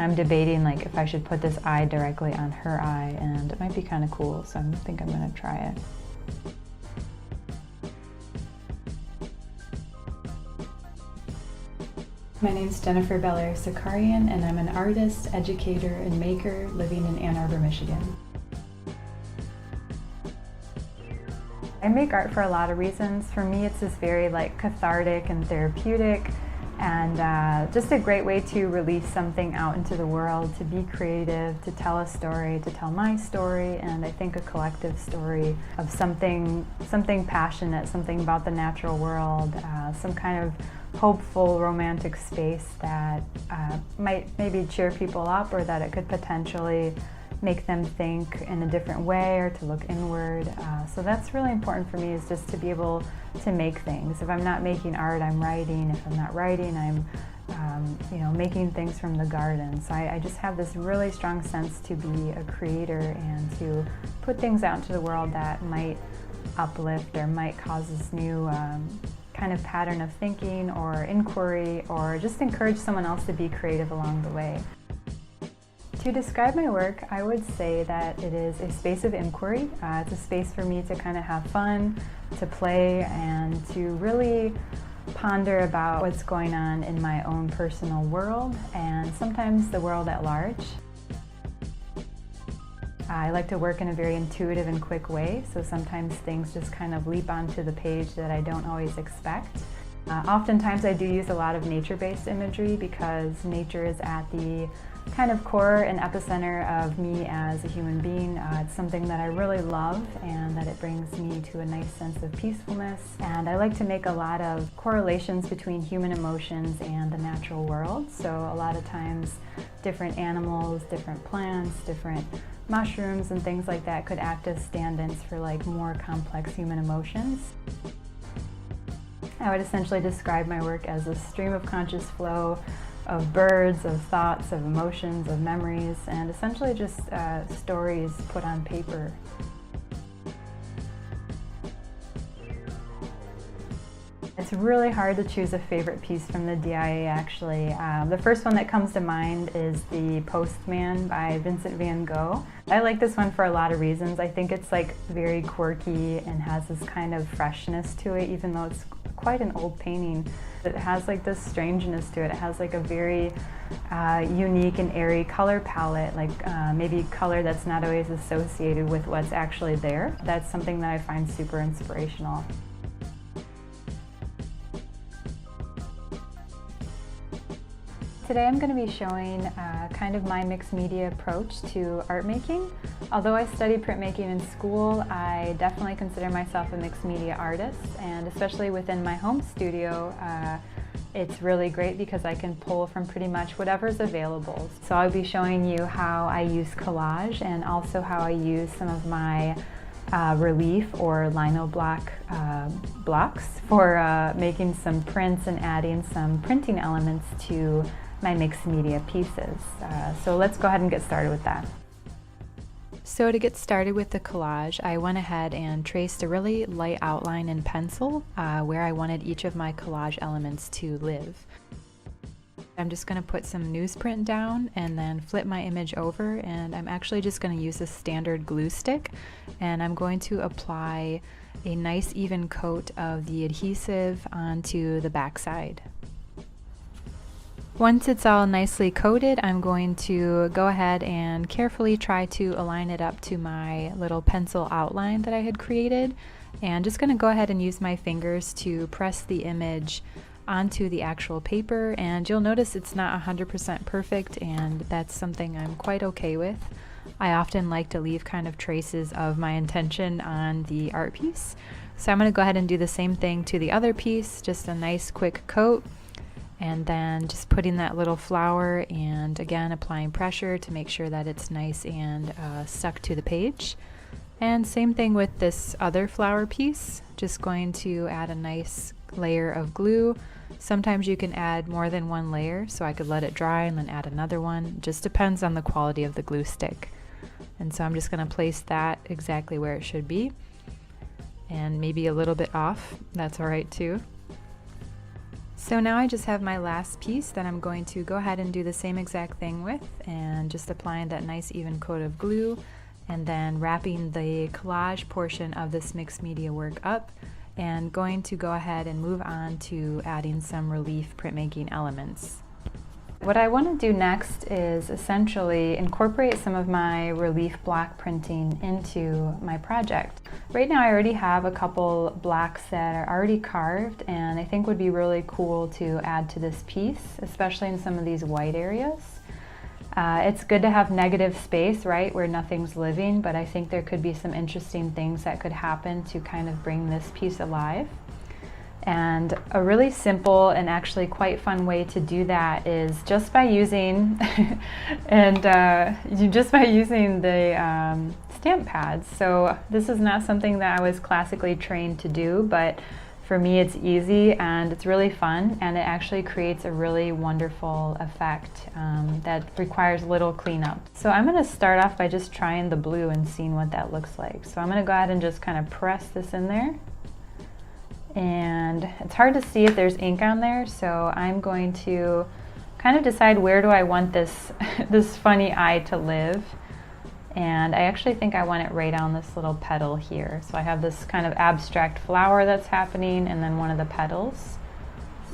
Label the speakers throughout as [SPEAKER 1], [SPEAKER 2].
[SPEAKER 1] I'm debating like if I should put this eye directly on her eye, and it might be kind of cool, so I think I'm going to try it. My name's Jennifer Belair Sakarian, and I'm an artist, educator, and maker living in Ann Arbor, Michigan. I make art for a lot of reasons. For me, it's just very like cathartic and therapeutic, and just a great way to release something out into the world, to be creative, to tell a story, to tell my story, and I think a collective story of something passionate, something about the natural world, some kind of hopeful, romantic space that might maybe cheer people up, or that it could potentially make them think in a different way or to look inward. So that's really important for me, is just to be able to make things. If I'm not making art, I'm writing. If I'm not writing, I'm making things from the garden. So I just have this really strong sense to be a creator and to put things out into the world that might uplift or might cause this new kind of pattern of thinking or inquiry, or just encourage someone else to be creative along the way. To describe my work, I would say that it is a space of inquiry. It's a space for me to kind of have fun, to play, and to really ponder about what's going on in my own personal world, and sometimes the world at large. I like to work in a very intuitive and quick way, so sometimes things just kind of leap onto the page that I don't always expect. Oftentimes I do use a lot of nature-based imagery, because nature is at the kind of core and epicenter of me as a human being. It's something that I really love, and that it brings me to a nice sense of peacefulness. And I like to make a lot of correlations between human emotions and the natural world. So a lot of times different animals, different plants, different mushrooms and things like that could act as stand-ins for like more complex human emotions. I would essentially describe my work as a stream of conscious flow of birds, of thoughts, of emotions, of memories, and essentially just stories put on paper. It's really hard to choose a favorite piece from the DIA, actually. The first one that comes to mind is The Postman by Vincent van Gogh. I like this one for a lot of reasons. I think it's like very quirky and has this kind of freshness to it, even though it's quite an old painting. It has like this strangeness to it. It has like a very unique and airy color palette, like maybe color that's not always associated with what's actually there. That's something that I find super inspirational. Today I'm going to be showing kind of my mixed media approach to art making. Although I studied printmaking in school, I definitely consider myself a mixed media artist, and especially within my home studio, it's really great because I can pull from pretty much whatever's available. So I'll be showing you how I use collage, and also how I use some of my relief or lino block blocks for making some prints and adding some printing elements to my mixed media pieces. So let's go ahead and get started with that. So to get started with the collage, I went ahead and traced a really light outline in pencil where I wanted each of my collage elements to live. I'm just going to put some newsprint down and then flip my image over, and I'm actually just going to use a standard glue stick, and I'm going to apply a nice even coat of the adhesive onto the back side. Once it's all nicely coated, I'm going to go ahead and carefully try to align it up to my little pencil outline that I had created, and just going to go ahead and use my fingers to press the image onto the actual paper. And you'll notice it's not 100% perfect, and that's something I'm quite okay with. I often like to leave kind of traces of my intention on the art piece. So I'm going to go ahead and do the same thing to the other piece, just a nice quick coat, and then just putting that little flower, and again applying pressure to make sure that it's nice and stuck to the page. And same thing with this other flower piece, just going to add a nice layer of glue. Sometimes you can add more than one layer, so I could let it dry and then add another one. It just depends on the quality of the glue stick. And so I'm just going to place that exactly where it should be, and maybe a little bit off, that's alright too. So now I just have my last piece that I'm going to go ahead and do the same exact thing with, and just applying that nice even coat of glue, and then wrapping the collage portion of this mixed media work up, and going to go ahead and move on to adding some relief printmaking elements. What I want to do next is essentially incorporate some of my relief block printing into my project. Right now I already have a couple blocks that are already carved, and I think would be really cool to add to this piece, especially in some of these white areas. It's good to have negative space, right, where nothing's living, but I think there could be some interesting things that could happen to kind of bring this piece alive. And a really simple and actually quite fun way to do that is just by using the stamp pads. So this is not something that I was classically trained to do, but for me it's easy and it's really fun, and it actually creates a really wonderful effect that requires little cleanup. So I'm going to start off by just trying the blue and seeing what that looks like. So I'm going to go ahead and just kind of press this in there. And it's hard to see if there's ink on there, so I'm going to kind of decide where do I want this this funny eye to live. And I actually think I want it right on this little petal here. So I have this kind of abstract flower that's happening and then one of the petals.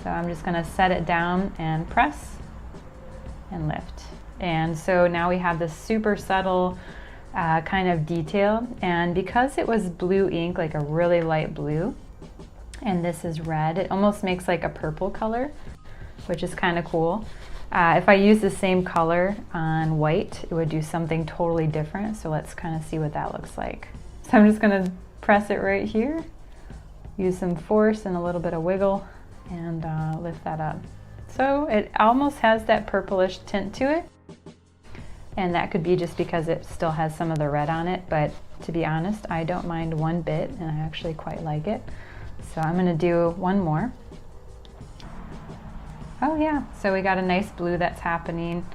[SPEAKER 1] So I'm just going to set it down and press and lift. And so now we have this super subtle kind of detail. And because it was blue ink, like a really light blue, and this is red, it almost makes like a purple color, which is kind of cool. If I use the same color on white, it would do something totally different. So let's kind of see what that looks like. So I'm just going to press it right here, use some force and a little bit of wiggle, and lift that up. So it almost has that purplish tint to it. And that could be just because it still has some of the red on it, but to be honest, I don't mind one bit, and I actually quite like it. So I'm going to do one more. Oh yeah, so we got a nice blue that's happening,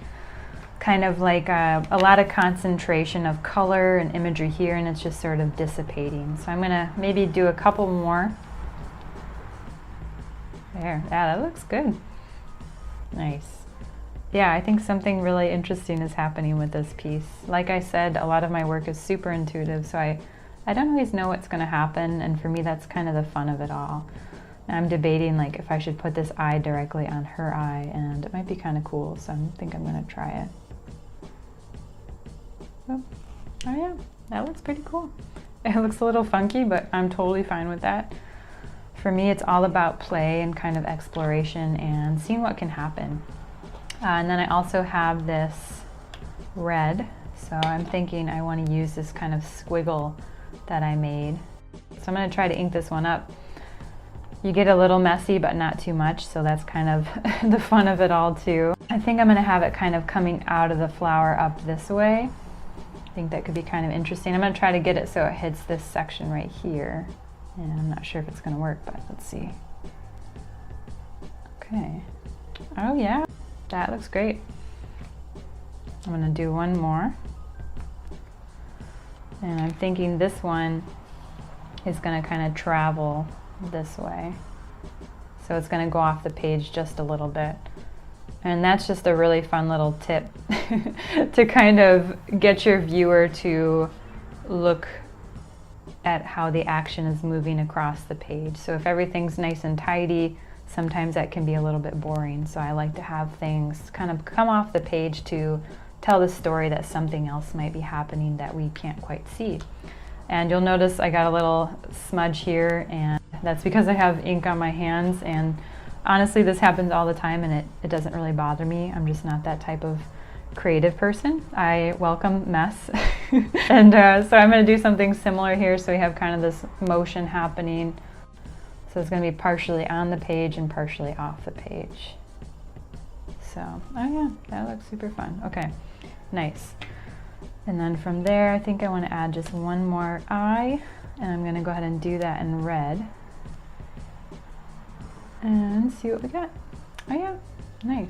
[SPEAKER 1] kind of like a lot of concentration of color and imagery here, and it's just sort of dissipating. So I'm going to maybe do a couple more. There, yeah, that looks good. Nice. Yeah, I think something really interesting is happening with this piece. Like I said, a lot of my work is super intuitive, so I don't always know what's going to happen, and for me that's kind of the fun of it all. I'm debating like if I should put this eye directly on her eye, and it might be kind of cool, so I think I'm going to try it. Oh yeah, that looks pretty cool. It looks a little funky, but I'm totally fine with that. For me, it's all about play and kind of exploration and seeing what can happen. And then I also have this red, so I'm thinking I want to use this kind of squiggle that I made. So I'm going to try to ink this one up. You get a little messy, but not too much, so that's kind of the fun of it all too. I think I'm going to have it kind of coming out of the flower up this way. I think that could be kind of interesting. I'm going to try to get it so it hits this section right here. And I'm not sure if it's going to work, but let's see. Okay. Oh yeah, that looks great. I'm going to do one more. And I'm thinking this one is going to kind of travel this way. So it's going to go off the page just a little bit. And that's just a really fun little tip to kind of get your viewer to look at how the action is moving across the page. So if everything's nice and tidy, sometimes that can be a little bit boring. So I like to have things kind of come off the page to tell the story that something else might be happening that we can't quite see. And you'll notice I got a little smudge here, and that's because I have ink on my hands, and honestly this happens all the time, and it doesn't really bother me. I'm just not that type of creative person. I welcome mess. And so I'm going to do something similar here, so we have kind of this motion happening. So it's going to be partially on the page and partially off the page. So, oh yeah, that looks super fun. Okay, nice. And then from there, I think I want to add just one more eye, and I'm going to go ahead and do that in red. And see what we got. Oh yeah, nice.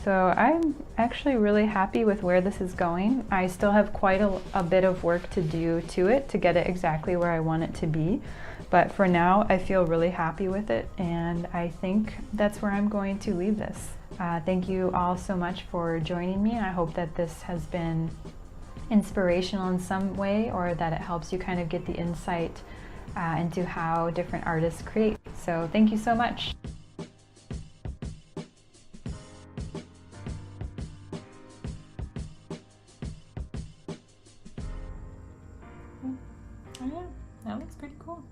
[SPEAKER 1] So I'm actually really happy with where this is going. I still have quite a bit of work to do to it to get it exactly where I want it to be. But for now, I feel really happy with it, and I think that's where I'm going to leave this. Thank you all so much for joining me, and I hope that this has been inspirational in some way, or that it helps you kind of get the insight into how different artists create. So thank you so much.
[SPEAKER 2] Oh yeah, that looks pretty cool.